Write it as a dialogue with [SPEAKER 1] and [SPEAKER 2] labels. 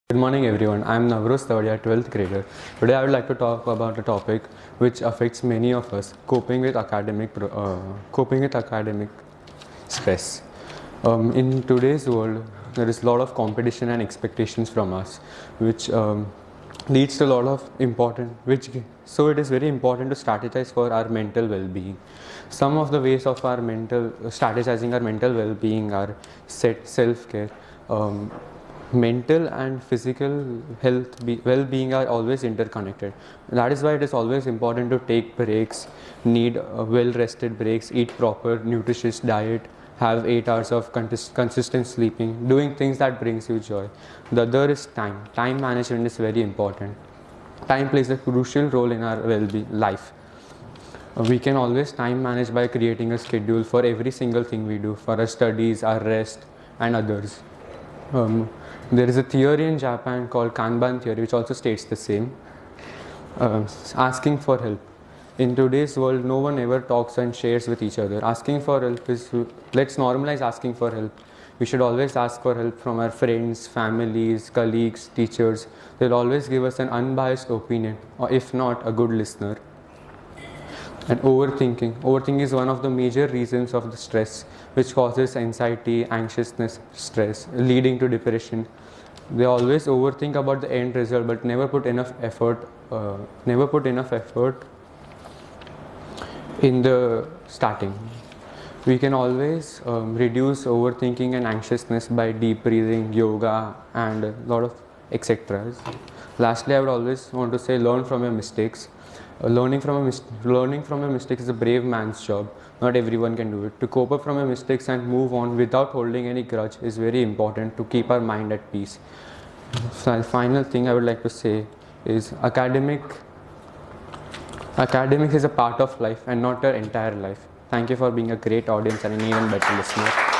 [SPEAKER 1] Good morning everyone, I am NAVROZ, 12th grader. Today I would like to talk about a topic which affects many of us, coping with academic stress. In today's world, there is a lot of competition and expectations from us, which leads to a lot of so it is very important to strategize for our mental well-being. Some of the ways of our strategizing our mental well-being are self-care. Mental and physical well-being are always interconnected. That is why it is always important to take breaks, need well-rested breaks, eat proper nutritious diet, have 8 hours of consistent sleeping, doing things that brings you joy. The other is time. Time management is very important. Time plays a crucial role in our life. We can always time manage by creating a schedule for every single thing we do, for our studies, our rest and others. There is a theory in Japan called Kanban theory which also states the same. Asking for help. In today's world, no one ever talks and shares with each other. Asking for help let's normalize asking for help. We should always ask for help from our friends, families, colleagues, teachers. They'll always give us an unbiased opinion, or if not, a good listener. And overthinking. Overthinking is one of the major reasons of the stress, which causes anxiety, anxiousness, stress, leading to depression. They always overthink about the end result, but never put enough effort. In the starting. We can always reduce overthinking and anxiousness by deep breathing, yoga, and a lot of etc. Lastly, I would always want to say, learn from your mistakes. Learning from a mistake is a brave man's job. Not everyone can do it. To cope up from your mistakes and move on without holding any grudge is very important to keep our mind at peace. So the final thing I would like to say is academics is a part of life and not our entire life. Thank you for being a great audience and an even better listener.